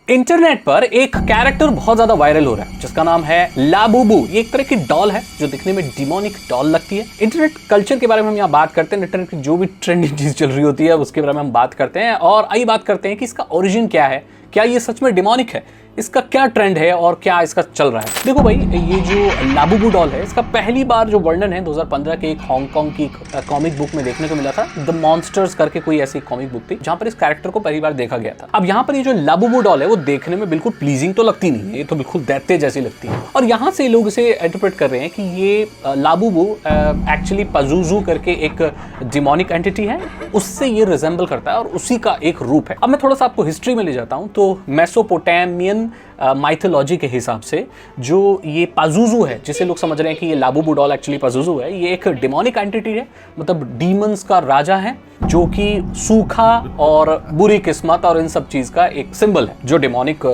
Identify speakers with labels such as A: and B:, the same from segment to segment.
A: Internet पर एक character बहुत ज्यादा वायरल हो रहा है जिसका नाम है लाबूबू। ये एक तरह की डॉल है जो दिखने में डिमोनिक डॉल लगती है। इंटरनेट कल्चर के बारे में हम यहाँ बात करते हैं, इंटरनेट की जो भी ट्रेंडिंग चीज चल रही होती है उसके बारे में हम बात करते हैं। और आइए बात करते हैं कि इसका ओरिजिन क्या है, क्या ये सच में डिमोनिक है, इसका क्या ट्रेंड है और क्या इसका चल रहा है। देखो भाई, ये जो लाबूबू डॉल है इसका पहली बार जो वर्णन है 2015 के एक हांगकांग की कॉमिक बुक में देखने को मिला था। द मॉन्स्टर्स करके कोई ऐसी कॉमिक बुक थी जहां पर इस कैरेक्टर को पहली बार देखा गया था। अब यहाँ पर ये जो लाबूबू डॉल है वो देखने में बिल्कुल प्लीजिंग तो लगती नहीं है, ये तो बिल्कुल दैत्य जैसी लगती है। और यहाँ से लोग इसे इंटरप्रेट कर रहे हैं कि ये लाबूबू एक्चुअली पाजुजू करके एक डिमोनिक एंटिटी है, उससे ये रिजेंबल करता है और उसी का एक रूप है। अब मैं थोड़ा सा आपको हिस्ट्री में ले जाता हूँ। तो मेसोपोटामियन माइथोलॉजी के हिसाब से जो ये पाजुजू है, जिसे लोग समझ रहे हैं कि ये लाबूबू डॉल एक्चुअली पाजुजू है, ये एक डिमोनिक एंटिटी है, मतलब डीमंस का राजा है जो कि सूखा और बुरी किस्मत और इन सब चीज का एक सिंबल है। जो डिमोनिक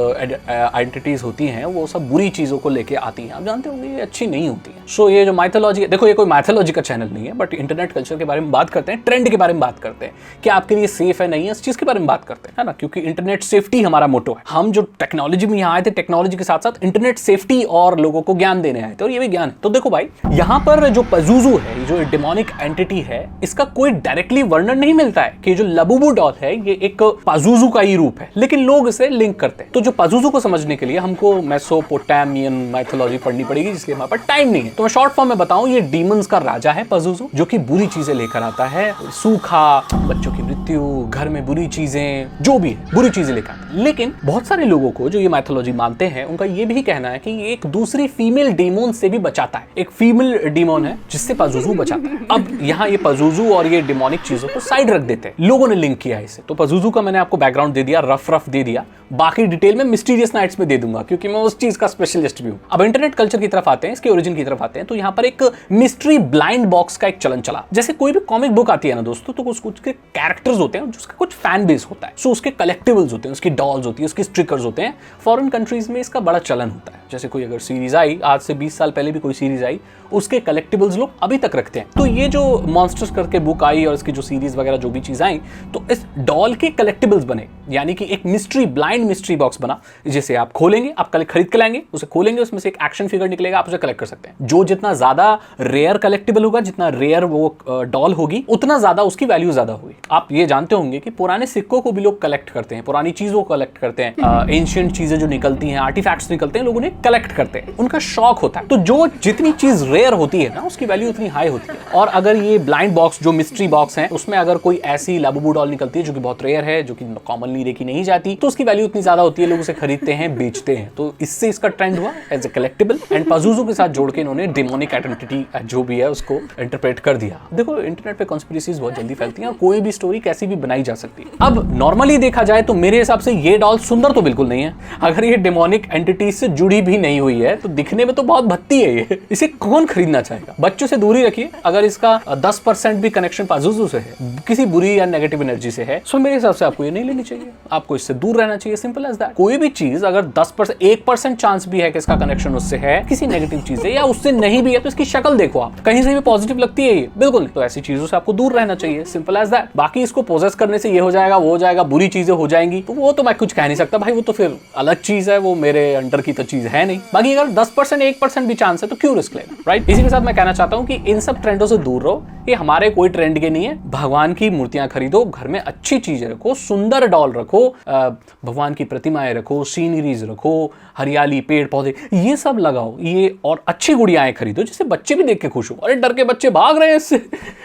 A: एंटिटीज होती हैं वो सब बुरी चीजों को लेके आती हैं, आप जानते होंगे ये अच्छी नहीं होती है। सो ये जो माइथोलॉजी है, देखो ये कोई माइथोलॉजी का चैनल नहीं है, बट इंटरनेट कल्चर के बारे में बात करते हैं, ट्रेंड के बारे में बात करते हैं कि आपके लिए सेफ है नहीं है, इस चीज के बारे में बात करते हैं, है ना, क्योंकि इंटरनेट सेफ्टी हमारा मोटो है। हम जो टेक्नोलॉजी में यहाँ आए थे, टेक्नोलॉजी के साथ साथ इंटरनेट सेफ्टी और लोगों को ज्ञान देने आए थे, और ये भी ज्ञान है। तो देखो भाई, यहाँ पर जो पाजुजू है, जो डिमोनिक एंटिटी है, इसका कोई डायरेक्टली वर्णन नहीं मिलता है कि जो लाबूबू डॉल है ये एक पाजुजू का ही रूप है, लेकिन लोग इसे लिंक करते हैं। तो जो पाजुजू को समझने के लिए हमको मेसोपोटामियन माइथोलॉजी पढ़नी पड़ेगी, जिसलिए हमारे पास टाइम नहीं है। तो मैं शॉर्ट फॉर्म में बताऊं, ये डीमंस का राजा है पाजुजू, जो कि बुरी चीजें लेकर आता है, सूखा, बच्चों की मृत्यु, घर में बुरी चीजें, जो भी है बुरी चीजें लेकर आता है। लेकिन बहुत सारे लोगों को जो ये माइथोलॉजी मानते हैं उनका ये भी कहना है कि ये एक दूसरी फीमेल डीमोन से भी बचाता है। एक फीमेल डीमोन है जिससे पाजुजू बचाता है। अब यहाँ ये पाजुजू और ये डिमोनिक चीजों को साइड रख देते हैं, लोगों ने लिंक किया इसे। तो पाजुजू का मैंने आपको बैकग्राउंड दे दिया, रफ दे दिया, बाकी डिटेल में मिस्टीरियस नाइट्स में दे दूंगा क्योंकि मैं उस चीज का स्पेशलिस्ट भी हूं। अब इंटरनेट कल्चर की तरफ आते हैं, इसके ओरिजिन की तरफ आते हैं। तो यहाँ पर एक मिस्ट्री ब्लाइंड बॉक्स का एक चलन चला। जैसे कोई भी कॉमिक बुक आती है ना दोस्तों, तो उसके कैरेक्टर्स होते हैं, उसका कुछ फैन बेस होता है, सो उसके कलेक्टिबल्स होते हैं, उसकी डॉल्स होती है, उसके स्टिकर्स होते हैं। फॉरेन कंट्रीज में इसका बड़ा चलन होता है। जैसे कोई अगर सीरीज आई, आज से 20 साल पहले भी कोई सीरीज आई, उसके कलेक्टिबल्स लोग अभी तक रखते हैं। तो ये जो मॉन्स्टर्स करके बुक आई और इसकी जो सीरीज वगैरह जो भी चीज आई, तो इस डॉल के कलेक्टिबल्स बने, यानी कि एक मिस्ट्री ब्लाइंड मिस्ट्री बॉक्स बना, जिसे आप खोलेंगे, आप कल खरीद के लाएंगे, उसे खोलेंगे, उसमें से एक एक्शन फिगर निकलेगा, आप उसे कलेक्ट कर सकते हैं। जो जितना ज्यादा रेयर कलेक्टिबल होगा, जितना रेयर वो डॉल होगी, उतना ज्यादा उसकी वैल्यू ज्यादा होगी। आप ये जानते होंगे कि पुराने सिक्कों को भी लोग कलेक्ट करते हैं, पुरानी चीजों को कलेक्ट करते हैं, एंशिएंट चीजें जो निकलती हैं, आर्टिफैक्ट्स निकलते हैं, लोग उन्हें कलेक्ट करते हैं, उनका शौक होता है। तो जो जितनी चीज रेयर होती है ना, उसकी वैल्यू उतनी हाई होती है। और अगर ये ब्लाइंड बॉक्स जो मिस्ट्री बॉक्स है, उसमें अगर कोई ऐसी लाबूबू डॉल निकलती है जो कि बहुत रेयर है, जो कि कॉमनली देखी नहीं जाती, तो उसकी वैल्यू इतनी ज्यादा होती है, लोग उसे खरीदते हैं, बेचते हैं। तो इससे इसका ट्रेंड हुआ एज ए कलेक्टिबल, एंड पाजुजू के साथ जोड़ के इन्होंने डिमोनिक आइडेंटिटी जो भी है उसको इंटरप्रेट कर दिया। देखो, इंटरनेट पे कॉन्स्पिरेसीज बहुत जल्दी फैलती हैं और कोई भी स्टोरी कैसी भी बनाई जा सकती है। अब नॉर्मली देखा जाए तो मेरे हिसाब से ये डॉल सुंदर तो बिल्कुल नहीं है। अगर ये डिमोनिक एंटिटी से जुड़ी भी नहीं हुई है तो दिखने में तो बहुत भत्ती है ये। इसे कौन खरीदना चाहेगा? बच्चों से दूरी रखिए। अगर इसका 10% भी कनेक्शन पाजुजू से है, किसी बुरी या नेगेटिव एनर्जी से है, तो मेरे हिसाब से आपको ये नहीं लेनी चाहिए, आपको इससे दूर रहना चाहिए। Simple as that. कोई भी चीज अगर 10%, 1% चांस भी है कि इसका कनेक्शन उससे है, किसी नेगेटिव चीज से, या उससे नहीं भी है, तो इसकी शक्ल देखो, आप कहीं से भी पॉजिटिव लगती है ये, बिल्कुल नहीं। तो ऐसी चीजों से आपको दूर रहना चाहिए, सिंपल एज दैट। बाकी इसको पोजेस करने से ये हो जाएगा, वो हो जाएगा, बुरी चीजें हो जाएंगी, तो वो तो मैं कुछ कह नहीं सकता भाई, वो तो फिर अलग चीज है, वो मेरे अंडर की तो चीज है नहीं। बाकी अगर 10%, 1% भी चांस है तो क्यों रिस्क लेना, राइट? इसी के साथ मैं कहना चाहता हूं कि इन सब ट्रेंडों से दूर रहो, ये हमारे कोई ट्रेंड के नहीं है। भगवान की मूर्तियां खरीदो, घर में अच्छी चीजें रखो, सुंदर डॉल रखो, भगवान की प्रतिमाएं रखो, सीनरीज रखो, हरियाली, पेड़ पौधे, ये सब लगाओ, ये और अच्छी गुड़ियाएं खरीदो जिससे बच्चे भी देख के खुश हो। अरे डर के बच्चे भाग रहे हैं इससे,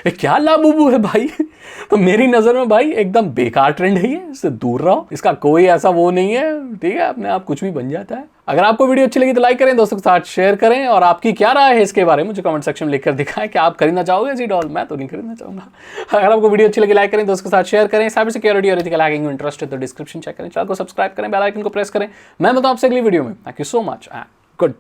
A: क्या लाबूबू है भाई। तो मेरी नजर में भाई एकदम बेकार ट्रेंड है ये, इससे दूर रहो। इसका कोई ऐसा वो नहीं है, ठीक है, अपने आप कुछ भी बन जाता है। अगर आपको वीडियो अच्छी लगी तो लाइक करें, दोस्तों के साथ शेयर करें, और आपकी क्या राय है इसके बारे में मुझे कमेंट सेक्शन में लिखकर दिखाएं कि आप खरीदना चाहोगे जी डॉल। मैं तो नहीं खरीदना चाहूंगा। अगर आपको वीडियो अच्छी लगी लाइक करें, दोस्तों के साथ शेयर करें। साइबर सिक्योरिटी और एथिकल हैकिंग में इंटरेस्ट है तो डिस्क्रिप्शन चेक करें, चैनल को सब्सक्राइब करें, बेल आइकन को प्रेस करें। मैं बताऊं आपसे अगली वीडियो में। Thank you so much and good